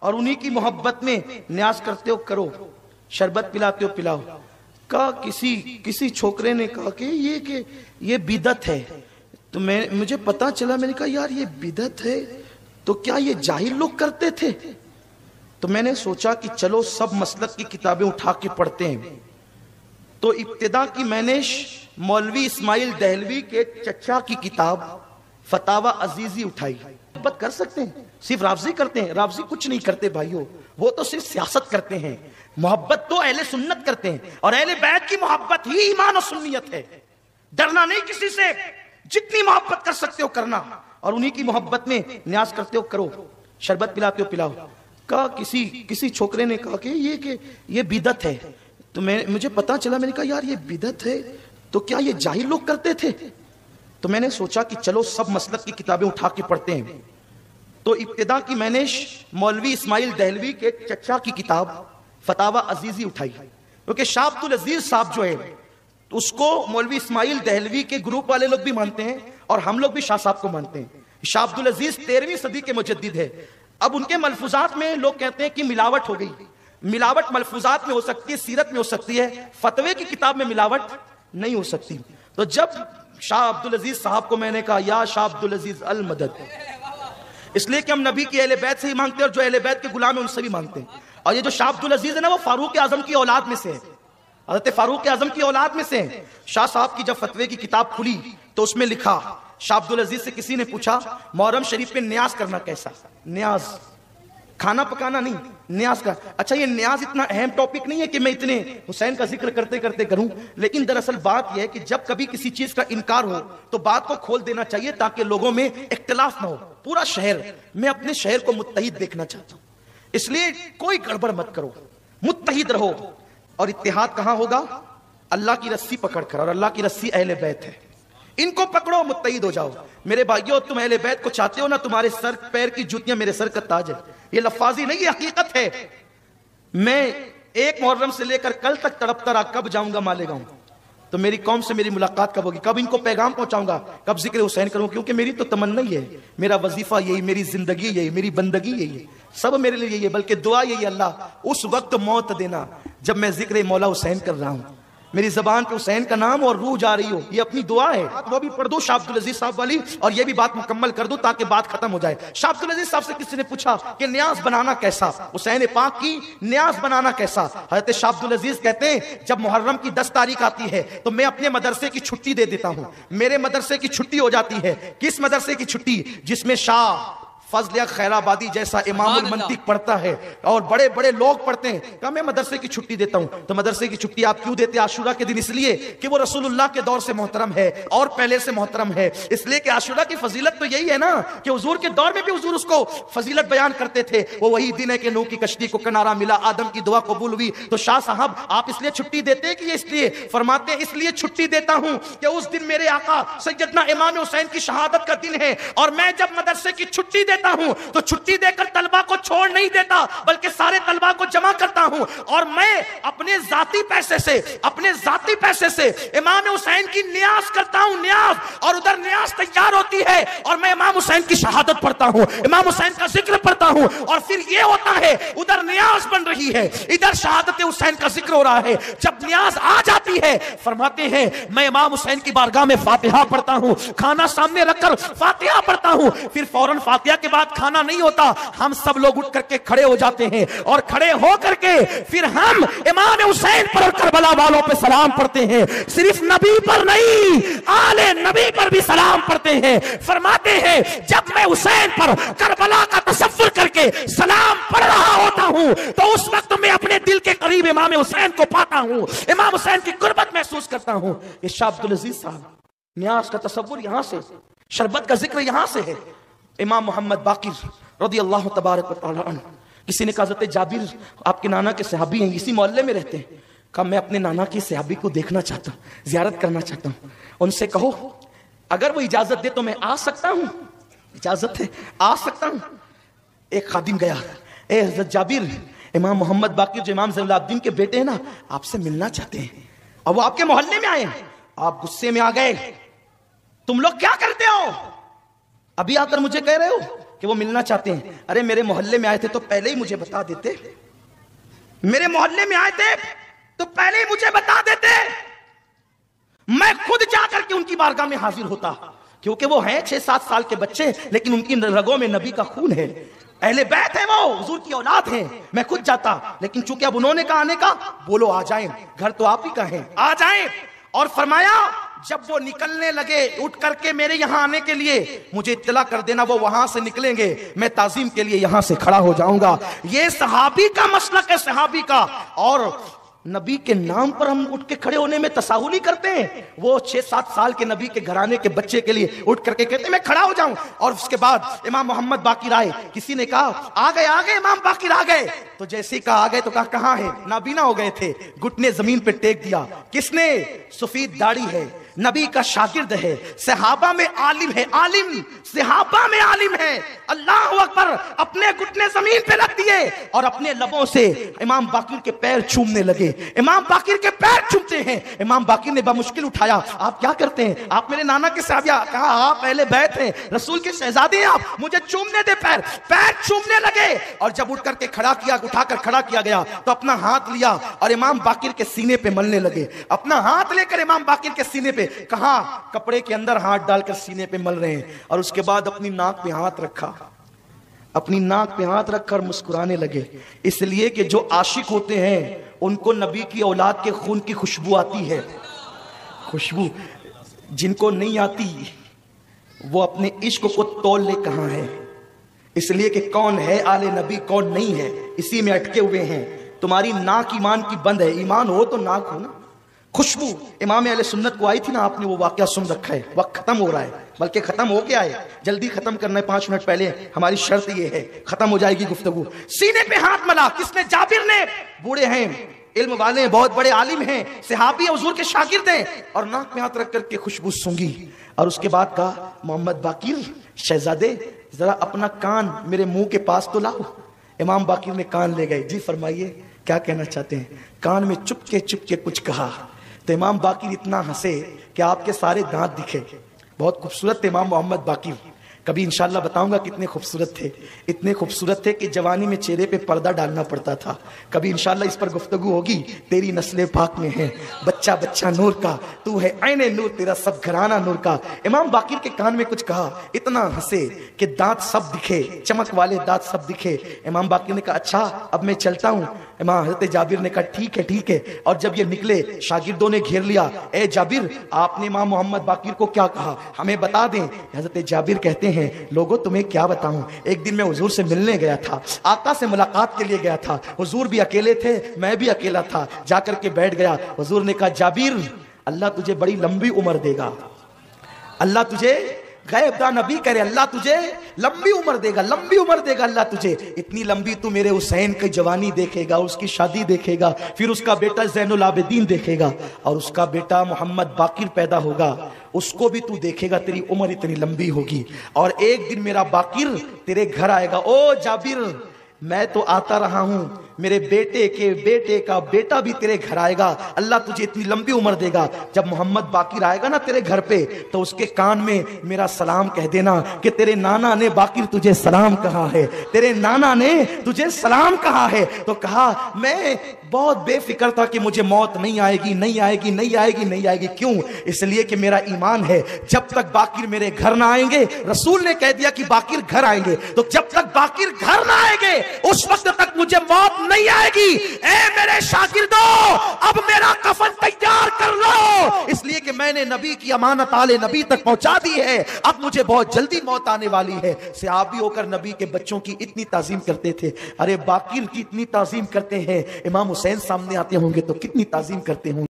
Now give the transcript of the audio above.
और उन्हीं की मोहब्बत में न्याज करते हो करो, शरबत पिलाते हो पिलाओ। का किसी छोकरे ने कहा कि ये बिदत है। तो मुझे पता चला, मैंने कहा यार ये बिदत है तो क्या ये जाहिल लोग करते थे? तो मैंने सोचा कि चलो सब मसलक की किताबें उठा के पढ़ते हैं। तो इब्तिदा की मैंने मौलवी इस्माइल दहलवी के चचा की किताब फतावा अजीजी उठाई। मोहब्बत कर सकते हैं, सिर्फ राफजी करते हैं? राफजी कुछ नहीं करते भाइयों, वो तो सिर्फ सियासत करते हैं। मोहब्बत तो अहले सुन्नत करते हैं, और अहले बैत की मोहब्बत ही ईमान और सुन्नियत है। डरना नहीं किसी से, जितनी मोहब्बत कर सकते हो करना, और उन्हीं की मोहब्बत में न्याज करते हो करो, शरबत पिलाते हो पिलाओ। का किसी छोकरे ने कहा कि ये बिदत है। तो मुझे पता चला, मैंने कहा यार ये बिदत है तो क्या ये जाहिल लोग करते थे? तो मैंने सोचा कि चलो सब मसलक की किताबें उठा के पढ़ते हैं। तो इब्तिदा की मैंने मौलवी इस्माइल दहलवी के चचा की किताब फतावा अजीजी उठाई, क्योंकि शाह अब्दुल अजीज साहब जो है उसको मौलवी इस्माइल दहलवी के ग्रुप वाले लोग भी मानते हैं और हम लोग भी शाह साहब को मानते हैं। शाह अब्दुल अजीज 13वीं सदी के मुजद्दिद है। अब उनके मलफूजात में लोग कहते हैं कि मिलावट हो गई। मिलावट मलफूजात में हो सकती है, सीरत में हो सकती है, फतवे की किताब में मिलावट नहीं हो सकती। तो जब शाह अब्दुल अजीज साहब को मैंने कहा या शाह अब्दुल अजीज अल मदद, इसलिए कि हम नबी की अहले बैत से ही मांगते हैं और जो अहले बैत के गुलाम है उनसे भी मांगते हैं। और ये जो शाह अब्दुल अजीज है ना, वो फारूक आजम की औलाद में से है, हज़रत फारूक आजम की औलाद में से है। शाह साहब की जब फतवे की किताब खुली तो उसमें लिखा, शाह अब्दुल अजीज से किसी ने पूछा मुहर्रम शरीफ में न्याज करना कैसा? न्याज खाना पकाना नहीं, न्याज का। अच्छा, ये न्याज इतना अहम टॉपिक नहीं है कि मैं इतने हुसैन का जिक्र करते करते करूं, लेकिन दरअसल बात यह है कि जब कभी किसी चीज का इनकार हो तो बात को खोल देना चाहिए ताकि लोगों में इख्तिलाफ ना हो। पूरा शहर, मैं अपने शहर को मुत्तहिद देखना चाहता हूं, इसलिए कोई गड़बड़ मत करो, मुत्तहिद रहो। और इत्तेहाद कहां होगा? अल्लाह की रस्सी पकड़कर, और अल्लाह की रस्सी अहले बैत है। इनको पकड़ो, मुत्तहिद हो जाओ। मेरे भाइयों, तुम अहले बैत को चाहते हो ना, तुम्हारे सर पैर की जूतियां मेरे सर का ताज है। ये लफ्फाजी नहीं, ये हकीकत है। मैं एक मुहर्रम से लेकर कल तक तड़पता रहा, कब जाऊंगा मालेगांव, तो मेरी कौम से मेरी मुलाकात कब होगी, कब इनको पैगाम पहुंचाऊंगा, कब जिक्र हुसैन करूंगा, क्योंकि मेरी तो तमन्ना ही है, मेरा वजीफा यही, मेरी जिंदगी यही, मेरी बंदगी यही है, सब मेरे लिए यही है। बल्कि दुआ यही, अल्लाह उस वक्त मौत देना जब मैं जिक्र मौला हुसैन कर रहा हूं, मेरी जबान पे हुसैन का नाम और रूह जा रही हो। ये अपनी दुआ है। वो भी पढ़ दो शाह अब्दुल अजीज साहब वाली, और ये भी बात मुकम्मल कर दो ताकि बात खत्म हो जाए। शाह अब्दुल अजीज साहब से किसी ने पूछा कि न्याज बनाना कैसा, हुसैन पाक की न्याज बनाना कैसा? हज़रत शाह अब्दुल अजीज कहते हैं, जब मुहर्रम की 10 तारीख आती है तो मैं अपने मदरसे की छुट्टी दे देता हूं। मेरे मदरसे की छुट्टी हो जाती है। किस मदरसे की छुट्टी? जिसमें शाह फजल खैराबादी जैसा इमामुल मंतिक पढ़ता है और बड़े बड़े लोग पढ़ते हैं। कहा मैं मदरसे की छुट्टी देता हूं। तो मदरसे की छुट्टी आप क्यों देते? आशुरा के दिन इसलिए कि वो रसूलुल्लाह के दौर से मोहतरम है और पहले से मोहतरम है, इसलिए कि आशुरा की फजीलत तो यही है ना कि हुजूर के दौर में भी हुजूर उसको फजीलत बयान करते थे। वो वही दिन है कि नूह की कश्ती को किनारा मिला, आदम की दुआ कबूल हुई। तो शाह साहब आप इसलिए छुट्टी देते हैं कि इसलिए? फरमाते हैं इसलिए छुट्टी देता हूं कि उस दिन मेरे आका सैयदना इमाम हुसैन की शहादत का दिन है, और मैं जब मदरसे की छुट्टी देता हूं तो छुट्टी देकर तलबा को छोड़ नहीं देता, बल्कि सारे तलबा को जमा करता हूं, और मैं अपने जाती पैसे से इमाम हुसैन की न्याज करता हूं, न्याज। और उधर न्याज तैयार होती है और मैं इमाम हुसैन की शहादत पढ़ता हूं, इमाम हुसैन का जिक्र पढ़ता हूं, और फिर ये होता है उधर न्याज बन रही है, इधर शहादत हुसैन का जिक्र हो रहा है। जब न्याज आ जाती है, फरमाते हैं मैं इमाम हुसैन की बारगाह में फातिहा पढ़ता हूं, खाना सामने रखकर फातिहा पढ़ता हूं। फिर फौरन फातिहा के बाद खाना नहीं होता, हम सब लोग उठ करके खड़े हो जाते हैं, और खड़े हो करके फिर हम इमाम हुसैन पर और करबला वालों पे सलाम पढ़ते हैं। सिर्फ नबी पर नहीं, आले नबी पर भी सलाम पढ़ते हैं। फरमाते हैं जब मैं हुसैन पर करबला का तसव्वुर करके सलाम पढ़ रहा होता हूं तो उस वक्त मैं अपने दिल के करीब इमाम हुसैन को पाता हूं, इमाम हुसैन की गुर्बत महसूस करता हूं। ये शाह अब्दुल अजीज साहब, न्याज का तसव्वुर यहां से, शरबत का जिक्र यहां से है। इमाम मोहम्मद बाकिर रज़ी अल्लाह तबारक व तआला अन्हु, किसी ने कहा हज़रत जाबिर आपके नाना के सहाबी हैं, इसी मोहल्ले में रहते हैं। कहा मैं अपने नाना की सहाबी को देखना चाहता हूँ, ज़ियारत करना चाहता हूँ, उनसे कहो अगर वो इजाजत दे तो मैं आ सकता हूँ? इजाजत है, आ सकता हूँ। एक खादिम गया, ए हज़रत जाबिर, इमाम मोहम्मद बाकिर जो इमाम ज़ैनुल-आबिदीन के बेटे हैं ना, आपसे मिलना चाहते हैं, और वो आपके मोहल्ले में आए हैं। आप गुस्से में आ गए, तुम लोग क्या करते हो? अभी आकर मुझे कह रहे हो कि वो मिलना चाहते हैं। अरे मेरे मोहल्ले में आए थे तो पहले ही मुझे बता देते, मेरे मोहल्ले में आए थे तो पहले ही मुझे बता देते, मैं खुद जाकर के उनकी बारगाह में हाजिर होता। क्योंकि वो हैं 6-7 साल के बच्चे, लेकिन उनकी रगों में नबी का खून है, अहले बैत है, वो हुजूर की औलाद है। मैं खुद जाता, लेकिन चूंकि अब उन्होंने कहा आने का, बोलो आ जाएं, घर तो आप ही का है, आ जाएं। और फरमाया जब वो निकलने लगे उठ करके मेरे यहां आने के लिए, मुझे इत्तला कर देना, वो वहां से निकलेंगे, मैं ताजीम के लिए यहां से खड़ा हो जाऊंगा। ये सहाबी का मसलक है, सहाबी का। और नबी के नाम पर हम उठ के खड़े होने में तसाहुली करते हैं। वो 6-7 साल के नबी के घराने के बच्चे के लिए उठ करके कहते हैं मैं खड़ा हो जाऊं। और उसके बाद इमाम मोहम्मद बाकिर आए, किसी ने कहा आ गए इमाम बाकिर आ गए। तो जैसे ही कहा आ गए तो कहा कहां है, नाबीना हो गए थे, घुटने जमीन पे टेक दिया। किसने? सफेद दाढ़ी है, नबी का शागिर्द है, सहाबा में आलिम है, आलिम सहाबा में आलिम है। अल्लाह अकबर, अपने घुटने जमीन पे रख दिए और अपने लबों से इमाम बाकिर के पैर चूमने लगे। इमाम बाकिर के पैर चूमते हैं। इमाम बाकिर ने बामुश्किल उठाया, आप क्या करते हैं? आप मेरे नाना के साहबिया। कहा आप पहले बैत हैं, रसूल के शहजादे हैं आप, मुझे चूमने दे। पैर चूमने लगे। और जब उठ करके खड़ा किया, उठाकर खड़ा किया गया तो अपना हाथ लिया और इमाम बाकिर के सीने पे मलने लगे। अपना हाथ लेकर इमाम बाकिर के सीने पे, कहा कपड़े के अंदर हाथ डालकर सीने पे मल रहे हैं। और उसके बाद अपनी नाक पे हाथ रखा, अपनी नाक पे हाथ रखकर मुस्कुराने लगे। इसलिए कि जो आशिक होते हैं उनको नबी की औलाद के खून की खुशबू आती है। खुशबू जिनको नहीं आती वो अपने इश्क को तोल ले कहां है। इसलिए कि कौन है आले नबी, कौन नहीं है, इसी में अटके हुए हैं। तुम्हारी नाक ईमान की बंद है, ईमान हो तो नाक हो ना। खुशबू इमाम अहले सुन्नत को आई थी ना, आपने वो वाकया सुन रखा है। वक्त खत्म हो रहा है, बल्कि खत्म हो गया है, जल्दी खत्म करना है। 5 मिनट पहले हमारी शर्त ये है, खत्म हो जाएगी गुफ्तगू। सीने पे हाथ मला किसने? जाबिर ने। बूढ़े हैं, इल्म वाले हैं, बहुत बड़े आलिम हैं, सहाबी हुजूर के शागिर्द हैं। और नाक में हाथ रख करके खुशबू सूंघी और उसके बाद कहा मोहम्मद बाकिर शहजादे, जरा अपना कान मेरे मुंह के पास तो लाओ। इमाम बाकिर ने कान ले गए। जी फरमाइए क्या कहना चाहते हैं? कान में चुपके चुपके कुछ कहा तो इमाम बाकिर इतना हंसे कि आपके सारे दांत दिखे। बहुत खूबसूरत थे इमाम मोहम्मद बाकिर, कभी इंशाल्लाह बताऊंगा कितने खूबसूरत थे। इतने खूबसूरत थे कि जवानी में चेहरे पे पर्दा डालना पड़ता था। कभी इंशाल्लाह इस पर गुफ्तगू होगी। तेरी नस्ले पाक में है, बच्चा बच्चा नूर का, तू है ऐने नूर, तेरा सब घराना नूर का। इमाम बाकिर के कान में कुछ कहा, इतना हंसे कि दांत सब दिखे, चमक वाले दांत सब दिखे। इमाम बाकिर ने कहा अच्छा अब मैं चलता हूँ। इमाम हजरत जाबिर ने कहा ठीक है ठीक है। और जब ये निकले शागिर्दों ने घेर लिया, ए जाबिर आपने इमाम मोहम्मद बाकिर को क्या कहा, हमें बता दें। हजरत जाबिर कहते हैं लोगों तुम्हें क्या बताऊं, एक दिन मैं हुजूर से मिलने गया था, आका से मुलाकात के लिए गया था। हुजूर भी अकेले थे, मैं भी अकेला था, जाकर के बैठ गया। हुजूर ने कहा जाबिर अल्लाह तुझे बड़ी लंबी उम्र देगा, अल्लाह तुझे, गैब दा नबी करे, अल्लाह तुझे लंबी उम्र देगा, लंबी उम्र देगा अल्लाह तुझे। इतनी लंबी तू मेरे हुसैन की जवानी देखेगा, उसकी शादी देखेगा, फिर उसका बेटा ज़ैनुल आबिदीन देखेगा और उसका बेटा मोहम्मद बाकिर पैदा होगा, उसको भी तू देखेगा। तेरी उम्र इतनी लंबी होगी और एक दिन मेरा बाकिर तेरे घर आएगा। ओ जाबिर मैं तो आता रहा हूं, मेरे बेटे के बेटे का बेटा भी तेरे घर आएगा, अल्लाह तुझे इतनी लंबी उम्र देगा। जब मोहम्मद बाकिर आएगा ना तेरे घर पे तो उसके कान में मेरा सलाम कह देना कि तेरे नाना ने बाकिर तुझे सलाम कहा है, तेरे नाना ने तुझे सलाम कहा है। तो कहा मैं बहुत बेफिक्र था कि मुझे मौत नहीं आएगी, नहीं आएगी, नहीं आएगी, नहीं आएगी। क्यों? इसलिए कि मेरा ईमान है जब तक बाकिर मेरे घर ना आएंगे, रसूल ने कह दिया कि बाकिर घर आएंगे, तो जब तक बाकिर घर ना आएंगे उस वक्त तक मुझे मौत नहीं आएगी। ए मेरे शागिर्दों अब मेरा कफन तैयार कर लो, इसलिए कि मैंने नबी की अमानत आले नबी तक पहुंचा दी है, अब मुझे बहुत जल्दी मौत आने वाली है। सहाबी होकर नबी के बच्चों की इतनी ताजीम करते थे, अरे बाकिर की इतनी ताजीम करते हैं, इमाम हुसैन सामने आते होंगे तो कितनी ताजीम करते होंगे।